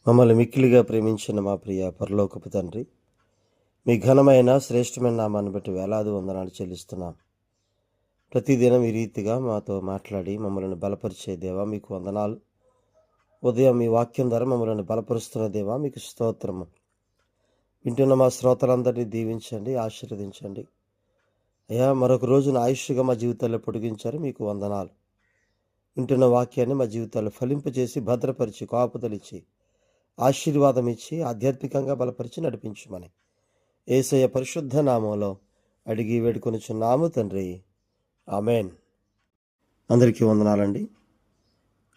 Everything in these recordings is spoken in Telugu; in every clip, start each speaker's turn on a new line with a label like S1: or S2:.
S1: మమ్మల్ని మిక్కిలిగా ప్రేమించిన మా ప్రియ పరలోకపు తండ్రి, మీ ఘనమైన శ్రేష్టమైన నామాన్ని బట్టి వేలాది వందనాలు చెల్లిస్తున్నాం. ప్రతిదినం ఈ రీతిగా మాతో మాట్లాడి మమ్మల్ని బలపరిచే దేవా మీకు వందనాలు. ఉదయం మీ వాక్యం ద్వారా మమ్మల్ని బలపరుస్తున్న దేవా మీకు స్తోత్రము. వింటున్న మా శ్రోతలందరినీ దీవించండి, ఆశీర్వదించండి. అయ్యా, మరొక రోజున ఆయుష్గా మా జీవితాల్లో పొడిగించారు, మీకు వందనాలు. వింటున్న వాక్యాన్ని మా జీవితాల్లో ఫలింపజేసి భద్రపరిచి కాపుదలిచ్చి ఆశీర్వాదం ఇచ్చి ఆధ్యాత్మికంగా బలపరిచి నడిపించమని యేసయ్య పరిశుద్ధ నామంలో అడిగి వేడుకొనుచున్నాము తండ్రి, ఆమెన్. అందరికీ వందనాలండి.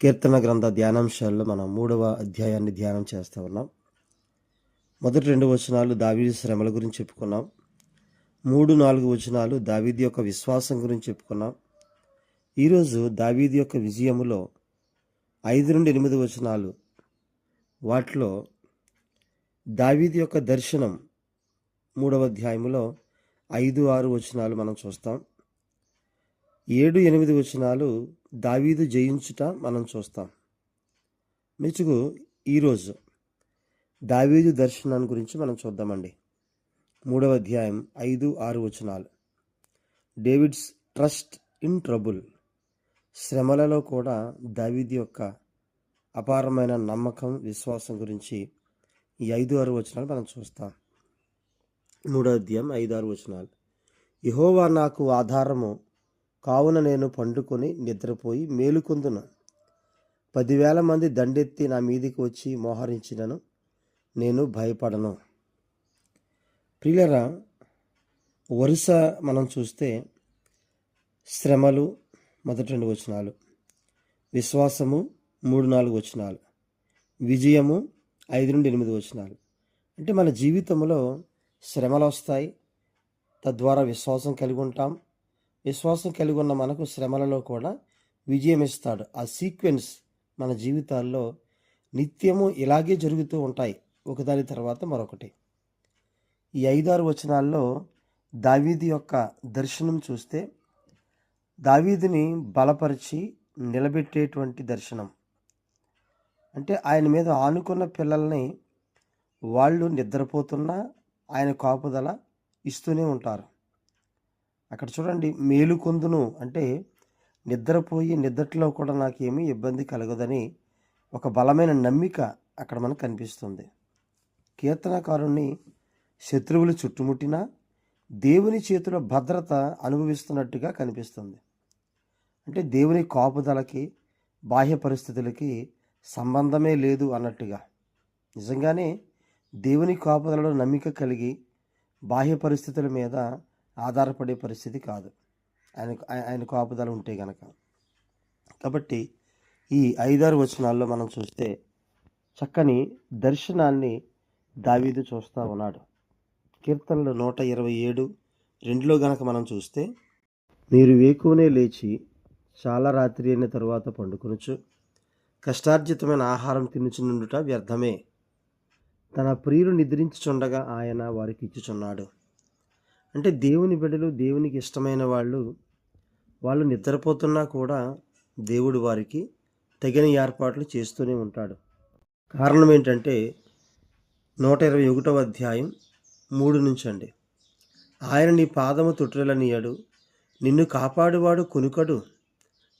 S1: కీర్తన గ్రంథ ధ్యానాంశాల్లో మనం 3వ అధ్యాయాన్ని ధ్యానం చేస్తూ ఉన్నాం. మొదటి 2 వచనాలు దావీదు శ్రమల గురించి చెప్పుకున్నాం. 3-4 వచనాలు దావీదు యొక్క విశ్వాసం గురించి చెప్పుకున్నాం. ఈరోజు దావీదు యొక్క విజయములో 5-8 వచనాలు, వాటిలో దావీదు యొక్క దర్శనం 3వ అధ్యాయములో 5-6 వచనాలు మనం చూస్తాం. 7-8 వచనాలు దావీదు జయించుట మనం చూస్తాం. మెచ్చుకు ఈరోజు దావీదు దర్శనాన్ని గురించి మనం చూద్దామండి. 3వ అధ్యాయం 5-6 వచనాలు. David's trust in trouble. శ్రమలలో కూడా దావీదు యొక్క అపారమైన నమ్మకం, విశ్వాసం గురించి ఈ 5-6 వచనాలు మనం చూస్తాం. 3వ అధ్యాయం 5-6 వచనాలు. యెహోవా నాకు ఆధారము, కావున నేను పండుకొని నిద్రపోయి మేలుకొందును. 10,000 మంది దండెత్తి నా మీదికి వచ్చి మోహరించినను నేను భయపడను. ప్రియులరా, వరుస మనం చూస్తే శ్రమలు మొదటి 2 వచనాలు, విశ్వాసము 3-4 వచనాలు, విజయము 5-8 వచనాలు. అంటే మన జీవితంలో శ్రమలు వస్తాయి, తద్వారా విశ్వాసం కలిగి ఉంటాం. విశ్వాసం కలిగి ఉన్న మనకు శ్రమలలో కూడా విజయం ఇస్తాడు. ఆ సీక్వెన్స్ మన జీవితాల్లో నిత్యము ఇలాగే జరుగుతూ ఉంటాయి, ఒకదాని తర్వాత మరొకటి. ఈ 5-6 వచనాల్లో దావీదు యొక్క దర్శనం చూస్తే దావీదుని బలపరిచి నిలబెట్టేటువంటి దర్శనం. అంటే ఆయన మీద ఆనుకున్న పిల్లల్ని వాళ్ళు నిద్రపోతున్నా ఆయన కాపుదల ఇస్తూనే ఉంటారు. అక్కడ చూడండి, మేలుకొందును అంటే నిద్రపోయి నిద్రలో కూడా నాకేమీ ఇబ్బంది కలగదని ఒక బలమైన నమ్మిక అక్కడ మనకు కనిపిస్తుంది. కీర్తనకారుణ్ణి శత్రువులు చుట్టుముట్టినా దేవుని చేతిలో భద్రత అనుభవిస్తున్నట్టుగా కనిపిస్తుంది. అంటే దేవుని కాపుదలకి బాహ్య పరిస్థితులకి సంబంధమే లేదు అన్నట్టుగా. నిజంగానే దేవుని కాపుదలలో నమ్మిక కలిగి బాహ్య పరిస్థితుల మీద ఆధారపడే పరిస్థితి కాదు ఆయన కాపుదల ఉంటే గనక. కాబట్టి ఈ 5-6 వచనాల్లో మనం చూస్తే చక్కని దర్శనాన్ని దావీదు చూస్తూ ఉన్నాడు. కీర్తనలు 127:2లో గనక మనం చూస్తే, మీరు వేకువనే లేచి చాలా రాత్రి అయిన తరువాత పండుకొనుచు కష్టార్జితమైన ఆహారం తినుచునుండుట వ్యర్థమే. తన ప్రియులు నిద్రించుచుండగా ఆయన వారికి ఇచ్చుచున్నాడు. అంటే దేవుని బిడ్డలు, దేవునికి ఇష్టమైన వాళ్ళు నిద్రపోతున్నా కూడా దేవుడు వారికి తగిన ఏర్పాట్లు చేస్తూనే ఉంటాడు. కారణం ఏంటంటే 121వ అధ్యాయం 3 నుంచి అండి. ఆయన నీ పాదము తొట్టిల్లనియ్యడు, నిన్ను కాపాడువాడు కునుకడు.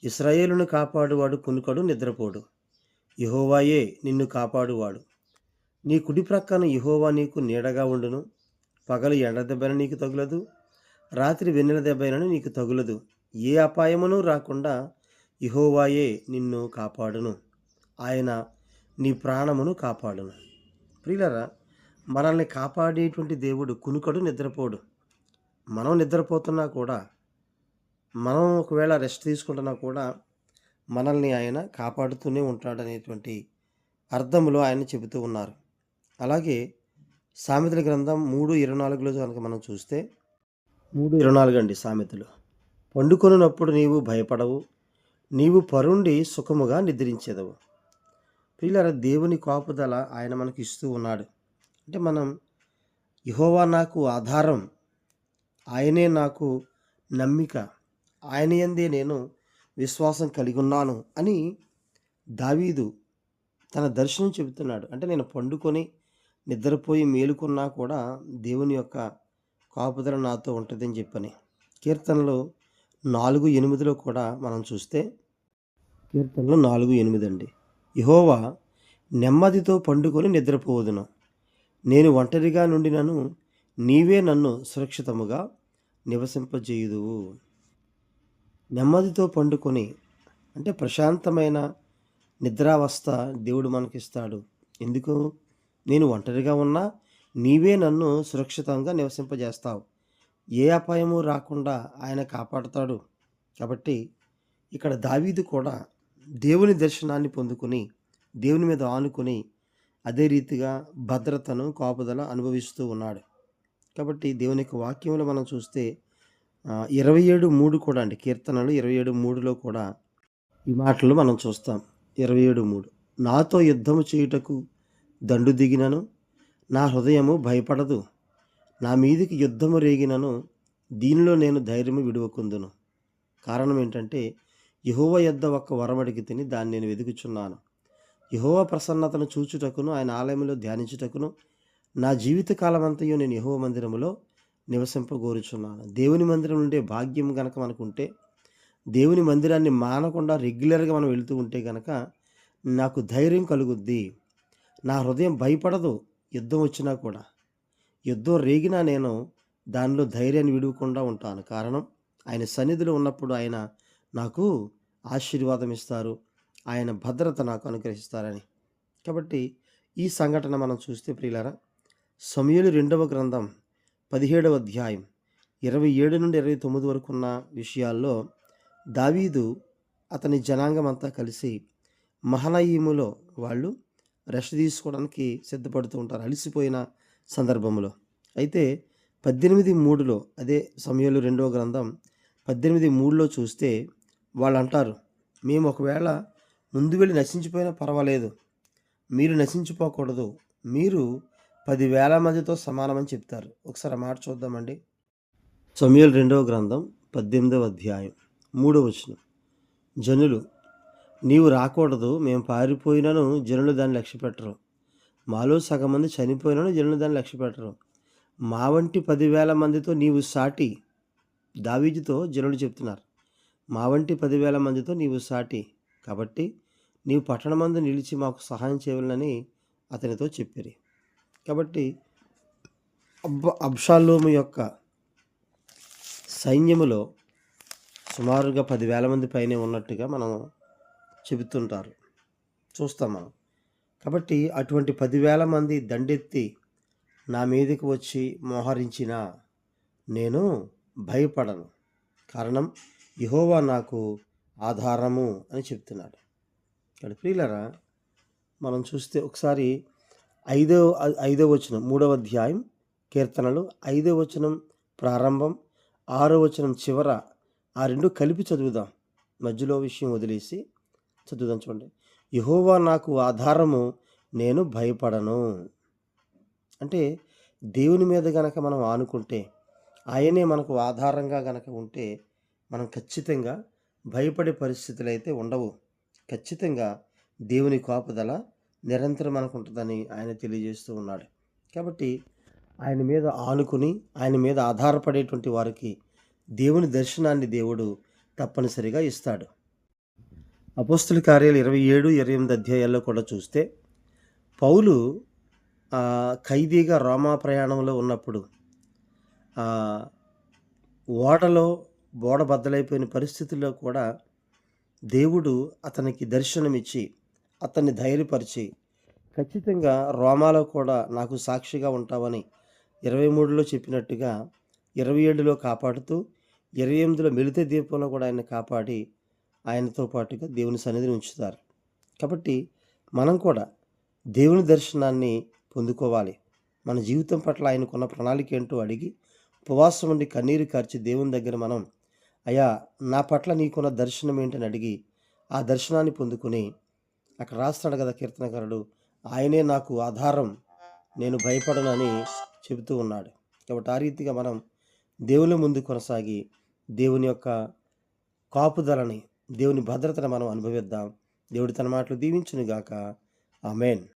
S1: ఇశ్రాయేలును కాపాడువాడు కునుకడు, నిద్రపోడు. యెహోవాయే నిన్ను కాపాడువాడు. నీ కుడి ప్రక్కన యెహోవా నీకు నీడగా ఉండును. పగలు ఎండ దెబ్బైన నీకు తగులదు, రాత్రి వెన్నెల దెబ్బైనను నీకు తగులదు. ఏ అపాయమును రాకుండా యెహోవాయే నిన్ను కాపాడును. ఆయన నీ ప్రాణమును కాపాడును. ప్రియులరా, మనల్ని కాపాడేటువంటి దేవుడు కునుకడు, నిద్రపోడు. మనం నిద్రపోతున్నా కూడా, మనం ఒకవేళ రెస్ట్ తీసుకుంటున్నా కూడా మనల్ని ఆయన కాపాడుతూనే ఉంటాడనేటువంటి అర్థంలో ఆయన చెబుతూ ఉన్నారు. అలాగే సామెతల గ్రంథం 3:24లో కనుక మనం చూస్తే, 3:24 అండి సామెతలు. పండుకొనున్నప్పుడు నీవు భయపడవు, నీవు పరుండి సుఖముగా నిద్రించెదవు. ప్రియులారా, దేవుని కాపుదల ఆయన మనకి ఇస్తూ ఉన్నాడు. అంటే మనం యెహోవా నాకు ఆధారం, ఆయనే నాకు నమ్మిక, ఆయన యందే నేను విశ్వాసం కలిగి ఉన్నాను అని దావీదు తన దర్శనం చెబుతున్నాడు. అంటే నేను పండుకొని, నిద్రపోయి మేలుకున్నా కూడా దేవుని యొక్క కాపుదల నాతో ఉంటదని చెప్పని. కీర్తనలు 4:8లో కూడా మనం చూస్తే కీర్తనలు 4:8 అండి. యెహోవా నెమ్మదితో పండుకొని నిద్రపోవుదును. నేను ఒంటరిగా నుండినను నీవే నన్ను సురక్షితముగా నివసింపజేయుదువు. నెమ్మదితో పండుకొని అంటే ప్రశాంతమైన నిద్రావస్థ దేవుడు మనకిస్తాడు. ఎందుకు? నేను ఒంటరిగా ఉన్నా నీవే నన్ను సురక్షితంగా నివసింపజేస్తావు. ఏ అపాయము రాకుండా ఆయన కాపాడతాడు. కాబట్టి ఇక్కడ దావీదు కూడా దేవుని దర్శనాన్ని పొందుకొని, దేవుని మీద ఆనుకొని అదే రీతిగా భద్రతను, కాపుదల అనుభవిస్తూ ఉన్నాడు. కాబట్టి దేవుని యొక్క వాక్యంలో మనం చూస్తే 27:3 కూడా అండి. కీర్తనలు 27:3లో కూడా ఈ మాటలు మనం చూస్తాం. 27:3 నాతో యుద్ధము చేయుటకు దండు దిగినను నా హృదయము భయపడదు. నా మీదికి యుద్ధము రేగినను దీనిలో నేను ధైర్యము విడువకుందును. కారణం ఏంటంటే యెహోవా యొద్ద ఒక్క వరం అడిగి తిని దాన్ని నేను వెదుకుచున్నాను. యెహోవా ప్రసన్నతను చూచుటకును ఆయన ఆలయంలో ధ్యానించుటకును నా జీవిత కాలమంతయు నేను యెహోవా మందిరములో నివసింపగోరుచున్నాను. దేవుని మందిరం నుండే భాగ్యం గనక మనకుంటే, దేవుని మందిరాన్ని మానకుండా రెగ్యులర్గా మనం వెళుతూ ఉంటే గనక నాకు ధైర్యం కలుగుద్ది. నా హృదయం భయపడదు. యుద్ధం వచ్చినా కూడా, యుద్ధం రేగినా నేను దానిలో ధైర్యాన్ని విడవకుండా ఉంటాను. కారణం ఆయన సన్నిధిలో ఉన్నప్పుడు ఆయన నాకు ఆశీర్వాదం ఇస్తారు. ఆయన భద్రత నాకు అనుగ్రహిస్తారని. కాబట్టి ఈ సంఘటన మనం చూస్తే ప్రియులారా, సమూయేలు 2వ గ్రంథం 17వ అధ్యాయం 27 నుండి 29 వరకు ఉన్న విషయాల్లో దావీదు అతని జనాంగం అంతా కలిసి మహనయీములో వాళ్ళు రెస్ట్ తీసుకోవడానికి సిద్ధపడుతూ ఉంటారు అలసిపోయిన సందర్భంలో. అయితే 18:3లో అదే సమూయేలు 2వ గ్రంథం 18:3లో చూస్తే వాళ్ళు అంటారు, మేము ఒకవేళ ముందు వెళ్ళి నశించిపోయినా పర్వాలేదు, మీరు నశించిపోకూడదు, మీరు 10,000 మందితో సమానమని చెప్తారు. ఒకసారి ఆ మాట చూద్దామండి. సమూయేలు 2వ గ్రంథం 18వ అధ్యాయం 3వ వచనం. జనులు నీవు రాకూడదు, మేము పారిపోయినను జనులు దాన్ని లక్ష్యపెట్టరు. మాలో సగం మంది చనిపోయినను జనులు దాన్ని లక్ష్యపెట్టరు. మా వంటి 10,000 మందితో నీవు సాటి. దావీదుతో జనులు చెప్తున్నారు, మా వంటి 10,000 మందితో నీవు సాటి, కాబట్టి నీవు పట్టణమందు నిలిచి మాకు సహాయం చేయవలనని అతనితో చెప్పిరి. కాబట్టి అబ్షాలోము యొక్క సైన్యములో సుమారుగా 10,000 మంది పైనే ఉన్నట్టుగా మనం చెబుతుంటారు, చూస్తాం మనం. కాబట్టి అటువంటి 10,000 మంది దండెత్తి నా మీదకి వచ్చి మోహరించినా నేను భయపడను. కారణం యెహోవా నాకు ఆధారము అని చెప్తున్నాడు. ఇక్కడ ప్రియులరా, మనం చూస్తే ఒకసారి 5వ వచనం 3వ అధ్యాయం కీర్తనలు 5వ వచనం ప్రారంభం 6వ వచనం చివర ఆ రెండు కలిపి చదువుదాం. మధ్యలో విషయం వదిలేసి చదువుదాం. చూడండి, యెహోవా నాకు ఆధారము, నేను భయపడను. అంటే దేవుని మీద గనక మనం ఆనుకుంటే, ఆయనే మనకు ఆధారంగా గనక ఉంటే మనం ఖచ్చితంగా భయపడే పరిస్థితులు అయితే ఉండవు. ఖచ్చితంగా దేవుని కాపుదల నిరంతరం మనకు ఉంటుందని ఆయన తెలియజేస్తూ ఉన్నాడు. కాబట్టి ఆయన మీద ఆనుకుని ఆయన మీద ఆధారపడేటువంటి వారికి దేవుని దర్శనాన్ని దేవుడు తప్పనిసరిగా ఇస్తాడు. అపోస్తల కార్యాలు 27, 28 అధ్యాయాల్లో కూడా చూస్తే పౌలు ఖైదీగా రోమా ప్రయాణంలో ఉన్నప్పుడు ఓడలో బోడ బద్దలైపోయిన పరిస్థితుల్లో కూడా దేవుడు అతనికి దర్శనమిచ్చి అతన్ని ధైర్యపరిచి ఖచ్చితంగా రోమాలో కూడా నాకు సాక్షిగా ఉంటావని 23లో చెప్పినట్టుగా 27లో కాపాడుతూ 28లో మెలితే దీపంలో కూడా ఆయన కాపాడి ఆయనతో పాటుగా దేవుని సన్నిధిని ఉంచుతారు. కాబట్టి మనం కూడా దేవుని దర్శనాన్ని పొందుకోవాలి. మన జీవితం పట్ల ఆయనకున్న ప్రణాళిక ఏంటో అడిగి ఉపవాసం ఉండి కన్నీరు కార్చి దేవుని దగ్గర మనం, అయ్యా నా పట్ల నీకున్న దర్శనం ఏంటని అడిగి ఆ దర్శనాన్ని పొందుకొని, అక్కడ రాస్తాడు కదా కీర్తనకారుడు, ఆయనే నాకు ఆధారం, నేను భయపడనని చెబుతూ ఉన్నాడు. కాబట్టి ఆ రీతిగా మనం దేవుని ముందు కొనసాగి దేవుని యొక్క కాపుదలని, దేవుని భద్రతను మనం అనుభవిద్దాం. దేవుడు తన మాటలు దీవించునుగాక. ఆమేన్.